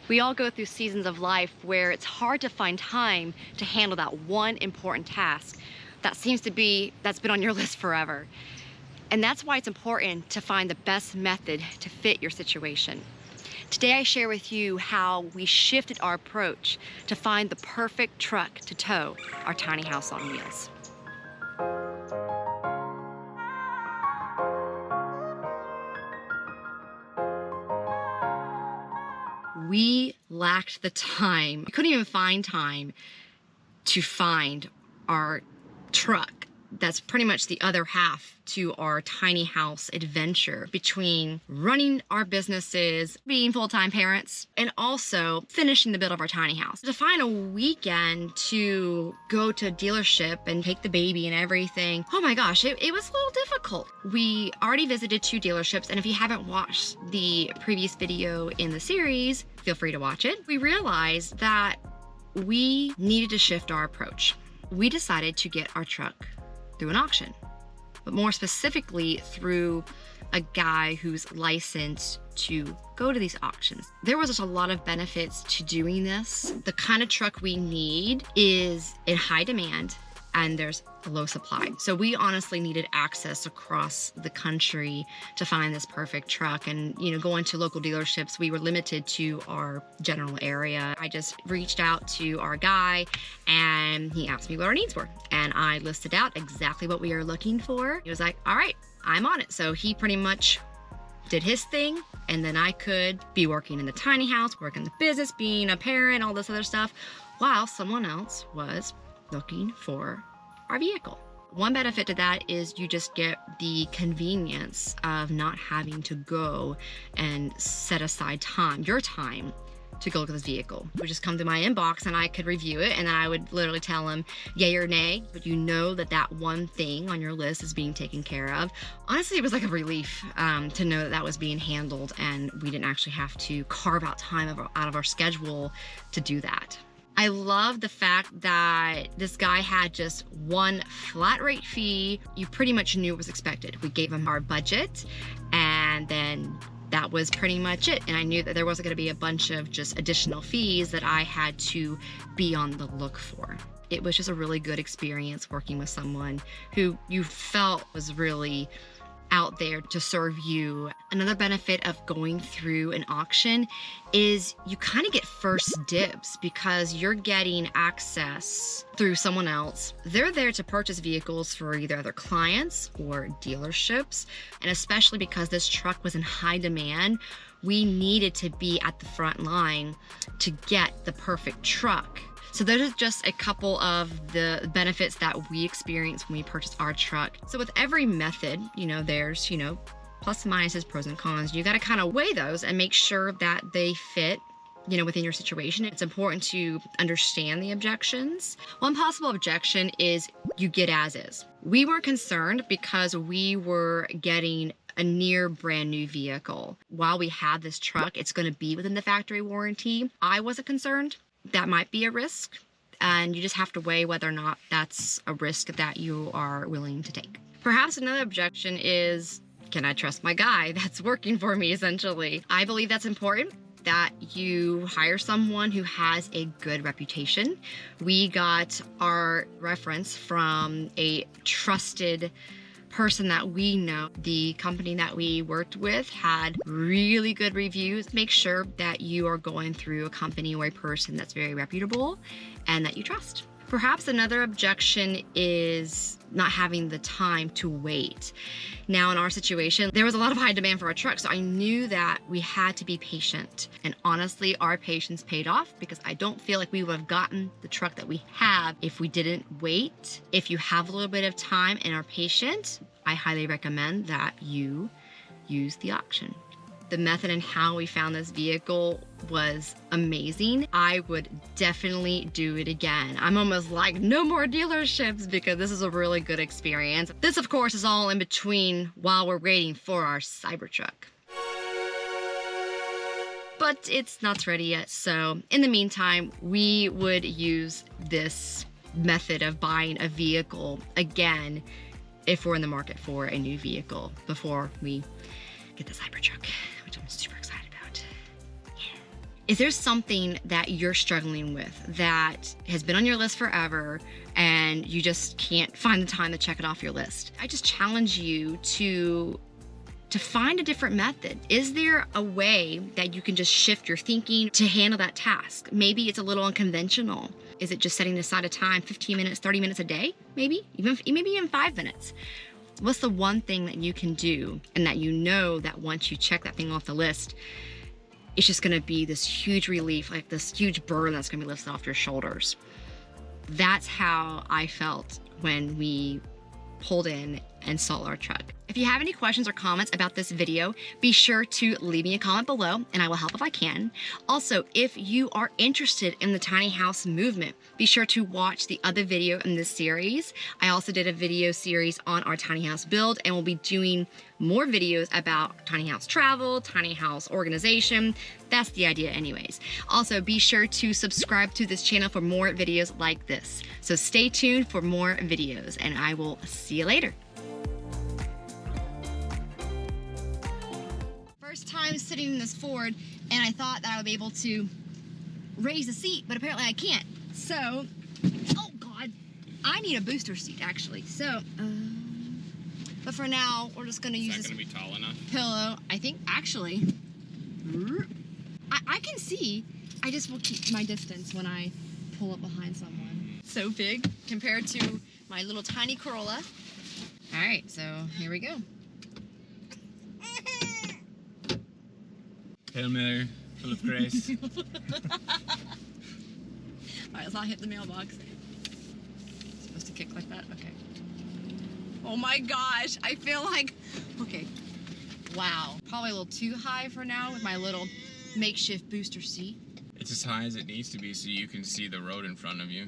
We all go through seasons of life where it's hard to find time to handle that one important task that's been on your list forever. And that's why it's important to find the best method to fit your situation. Today I share with you how we shifted our approach to find the perfect truck to tow our tiny house on wheels. We lacked the time. We couldn't even find time to find our truck. That's pretty much the other half to our tiny house adventure between running our businesses, being full-time parents, and also finishing the build of our tiny house. To find a weekend to go to a dealership and take the baby and everything, oh my gosh, it was a little difficult. We already visited 2 dealerships, and if you haven't watched the previous video in the series, feel free to watch it. We realized that we needed to shift our approach. We decided to get our truck through an auction, but more specifically through a guy who's licensed to go to these auctions. There was just a lot of benefits to doing this. The kind of truck we need is in high demand and there's a low supply. So we honestly needed access across the country to find this perfect truck. And going to local dealerships, we were limited to our general area. I just reached out to our guy and he asked me what our needs were. And I listed out exactly what we were looking for. He was like, all right, I'm on it. So he pretty much did his thing. And then I could be working in the tiny house, working the business, being a parent, all this other stuff, while someone else was looking for our vehicle. One benefit to that is you just get the convenience of not having to go and set aside your time to go look at this vehicle. It would just come to my inbox and I could review it, and then I would literally tell him yay or nay, but that one thing on your list is being taken care of. Honestly, it was like a relief to know that was being handled and we didn't actually have to carve out time out of our schedule to do that. I love the fact that this guy had just one flat rate fee. You pretty much knew what was expected. We gave him our budget, and then that was pretty much it. And I knew that there wasn't gonna be a bunch of just additional fees that I had to be on the look for. It was just a really good experience working with someone who you felt was really out there to serve you. Another benefit of going through an auction is you kind of get first dibs because you're getting access through someone else. They're there to purchase vehicles for either other clients or dealerships. And especially because this truck was in high demand, we needed to be at the front line to get the perfect truck. So those are just a couple of the benefits that we experienced when we purchased our truck. So with every method, there's, plus and minuses, pros and cons. You got to kind of weigh those and make sure that they fit, within your situation. It's important to understand the objections. One possible objection is you get as is. We weren't concerned because we were getting a near brand new vehicle. While we have this truck, it's going to be within the factory warranty. I wasn't concerned. That might be a risk, and you just have to weigh whether or not that's a risk that you are willing to take. Perhaps another objection is, can I trust my guy that's working for me, essentially? I believe that's important, that you hire someone who has a good reputation. We got our reference from a trusted person that we know. The company that we worked with had really good reviews. Make sure that you are going through a company or a person that's very reputable and that you trust. Perhaps another objection is not having the time to wait. Now in our situation, there was a lot of high demand for our truck, so I knew that we had to be patient. And honestly, our patience paid off because I don't feel like we would have gotten the truck that we have if we didn't wait. If you have a little bit of time and are patient, I highly recommend that you use the auction. The method and how we found this vehicle was amazing. I would definitely do it again. I'm almost like, no more dealerships because this is a really good experience. This, of course, is all in between while we're waiting for our Cybertruck. But it's not ready yet, so in the meantime, we would use this method of buying a vehicle again if we're in the market for a new vehicle before we get the Cybertruck, which I'm super excited about. Yeah. Is there something that you're struggling with that has been on your list forever and you just can't find the time to check it off your list? I just challenge you to find a different method. Is there a way that you can just shift your thinking to handle that task? Maybe it's a little unconventional. Is it just setting aside a time, 15 minutes, 30 minutes a day? Maybe even 5 minutes. What's the one thing that you can do and that you know that once you check that thing off the list, it's just gonna be this huge relief, like this huge burden that's gonna be lifted off your shoulders. That's how I felt when we pulled in and saw our truck. If you have any questions or comments about this video, be sure to leave me a comment below and I will help if I can. Also, if you are interested in the tiny house movement, be sure to watch the other video in this series. I also did a video series on our tiny house build and we'll be doing more videos about tiny house travel, tiny house organization. That's the idea anyways. Also, be sure to subscribe to this channel for more videos like this. So stay tuned for more videos and I will see you later. First time sitting in this Ford and I thought that I would be able to raise the seat, but apparently I can't. So, oh God, I need a booster seat actually. So, but for now, we're just gonna use this. Is that gonna be tall enough? Pillow. I think actually, I can see. I just will keep my distance when I pull up behind someone. So big compared to my little tiny Corolla. All right, so here we go. Hail Mary, full of grace. All right, let's not hit the mailbox. Supposed to kick like that? Okay. Oh my gosh, I feel like, okay. Wow, probably a little too high for now with my little makeshift booster seat. It's as high as it needs to be so you can see the road in front of you.